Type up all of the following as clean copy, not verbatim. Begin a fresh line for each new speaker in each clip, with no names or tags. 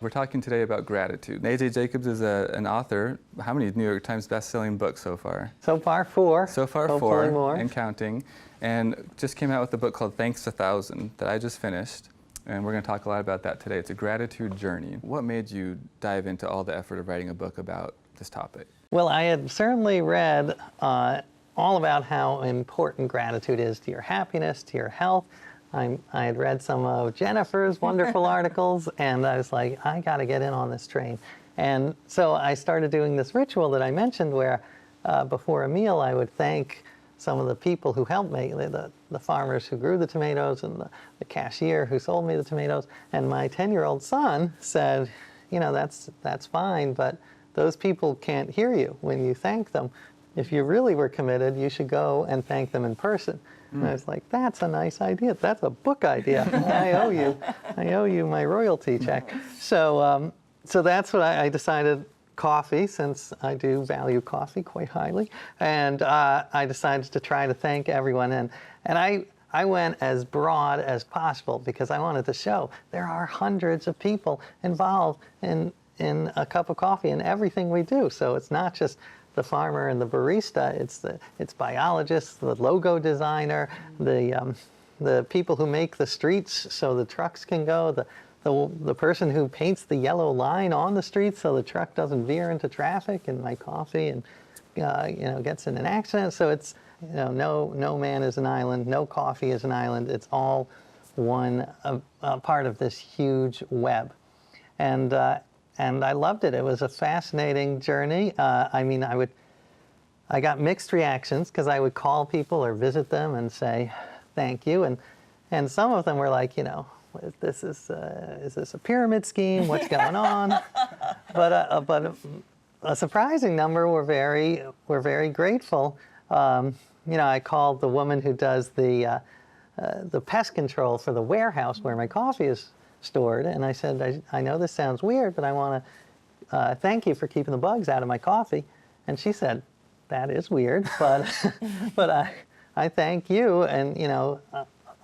We're talking today about gratitude. A.J. Jacobs is an author. How many New York Times best-selling books so far?
So far, 4.
So far,
Hopefully
4,
more.
and counting. And just came out with a book called Thanks 1,000 that I just finished. And we're going to talk a lot about that today. It's a gratitude journey. What made you dive into all the effort of writing a book about this topic?
Well, I had certainly read all about how important gratitude is to your happiness, to your health. I had read some of Jennifer's wonderful articles, and I was like, I got to get in on this train. And so I started doing this ritual that I mentioned where before a meal I would thank some of the people who helped me, the farmers who grew the tomatoes and the cashier who sold me the tomatoes. And my 10-year-old son said, you know, that's fine, but those people can't hear you when you thank them. If you really were committed, you should go and thank them in person. And I was like, that's a nice idea. That's a book idea. I owe you my royalty check. So that's what I decided. Coffee, since I do value coffee quite highly, and I decided to try to thank everyone. And I went as broad as possible because I wanted to show there are hundreds of people involved in a cup of coffee and everything we do. So it's not just the farmer and the barista, it's biologists, the logo designer, the people who make the streets so the trucks can go, the person who paints the yellow line on the street so the truck doesn't veer into traffic and my coffee and gets in an accident. So it's no man is an island, no coffee is an island. It's all one part of this huge web, and I loved it. It was a fascinating journey. I got mixed reactions because I would call people or visit them and say thank you, and some of them were like, is this a pyramid scheme? What's going on? But a surprising number were very grateful. I called the woman who does the pest control for the warehouse where my coffee is stored, and I said, I know this sounds weird, but I want to thank you for keeping the bugs out of my coffee. And she said, that is weird, but I thank you, and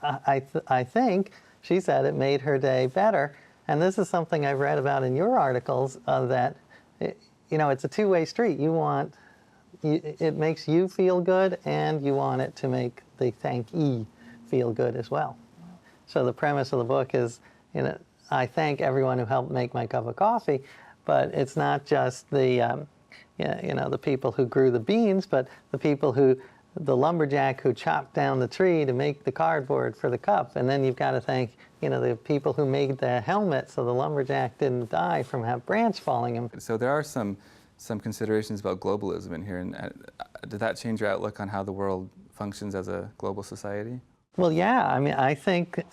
I think. She said it made her day better. And this is something I've read about in your articles, that it's a two-way street. It makes you feel good, and you want it to make the thankee feel good as well. So the premise of the book is, I thank everyone who helped make my cup of coffee, but it's not just the people who grew the beans, but the lumberjack who chopped down the tree to make the cardboard for the cup. And then you've got to thank, the people who made the helmet so the lumberjack didn't die from a branch falling him.
So there are some considerations about globalism in here. And did that change your outlook on how the world functions as a global society?
Well, yeah. I think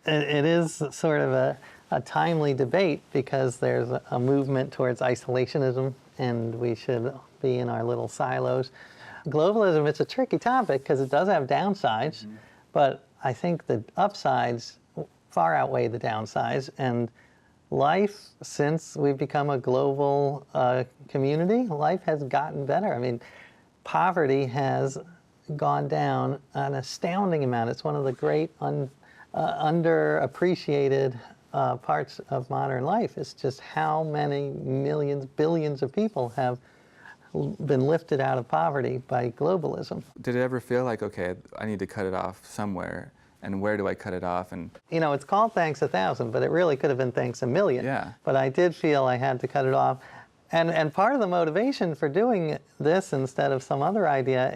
it is sort of a timely debate because there's a movement towards isolationism, and we should be in our little silos. Globalism, it's a tricky topic because it does have downsides, but I think the upsides far outweigh the downsides. And life, since we've become a global community, life has gotten better. Poverty has gone down an astounding amount. It's one of the great underappreciated parts of modern life. It's just how many millions, billions of people have been lifted out of poverty by globalism.
Did it ever feel like, okay, I need to cut it off somewhere, and where do I cut it off? And
it's called Thanks 1,000, but it really could have been Thanks 1,000,000.
Yeah.
But I did feel I had to cut it off. And part of the motivation for doing this instead of some other idea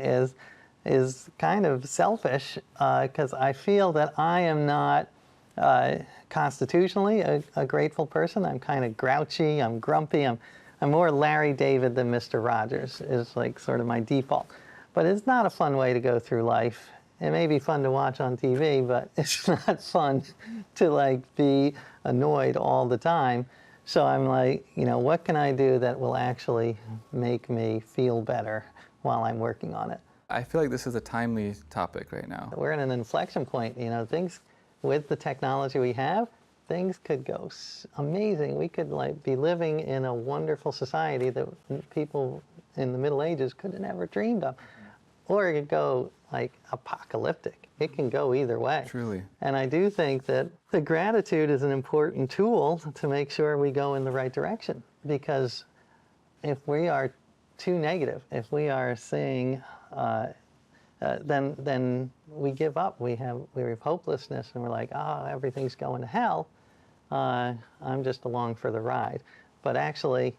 is kind of selfish, because I feel that I am not constitutionally a grateful person. I'm kind of grouchy, I'm grumpy, I'm more Larry David than Mr. Rogers is like sort of my default. But it's not a fun way to go through life. It may be fun to watch on TV, but it's not fun to be annoyed all the time. So I'm like, what can I do that will actually make me feel better while I'm working on it?
I feel like this is a timely topic right now.
We're in an inflection point. Things with the technology we have, things could go amazing. We could be living in a wonderful society that people in the Middle Ages could have never dreamed of. Or it could go apocalyptic. It can go either way.
Truly.
And I do think that the gratitude is an important tool to make sure we go in the right direction. Because if we are too negative, if we are saying, then we give up. We have hopelessness, and we're like, oh, everything's going to hell. I'm just along for the ride. But actually,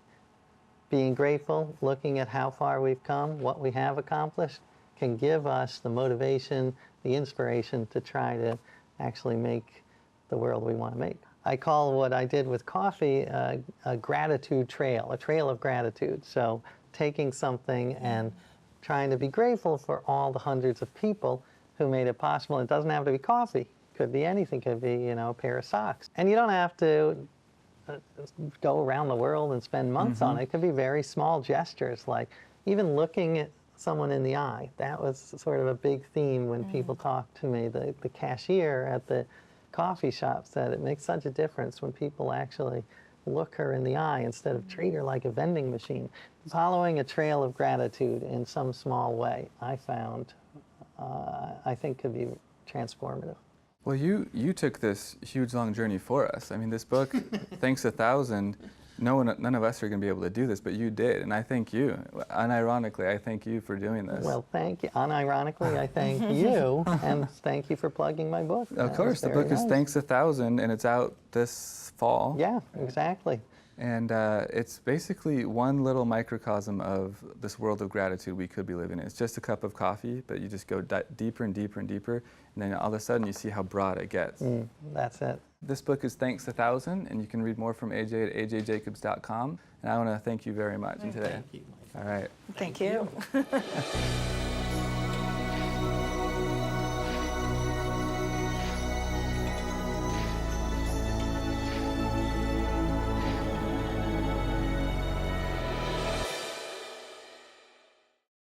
being grateful, looking at how far we've come, what we have accomplished, can give us the motivation, the inspiration to try to actually make the world we want to make. I call what I did with coffee a gratitude trail, a trail of gratitude. So taking something and trying to be grateful for all the hundreds of people who made it possible. It doesn't have to be coffee. It could be anything. It could be, you know, a pair of socks. And you don't have to go around the world and spend months on it. It could be very small gestures, like even looking at someone in the eye. That was sort of a big theme when people talked to me. The cashier at the coffee shop said it makes such a difference when people actually look her in the eye instead of treat her like a vending machine. Following a trail of gratitude in some small way, I found, I think could be transformative.
Well, you took this huge, long journey for us. I mean, this book, Thanks 1,000, none of us are going to be able to do this, but you did, and I thank you. Unironically, I thank you for doing this.
Well, thank you. Unironically, I thank you, and thank you for plugging my book.
Of course, the book is Thanks 1,000, and it's out this fall.
Yeah, exactly.
And it's basically one little microcosm of this world of gratitude we could be living in. It's just a cup of coffee, but you just go deeper and deeper and deeper, and then all of a sudden you see how broad it gets.
That's it.
This book is Thanks 1,000, and you can read more from AJ at ajjacobs.com. And I want to thank you very much today.
Thank you, Mike.
All right.
Thank you.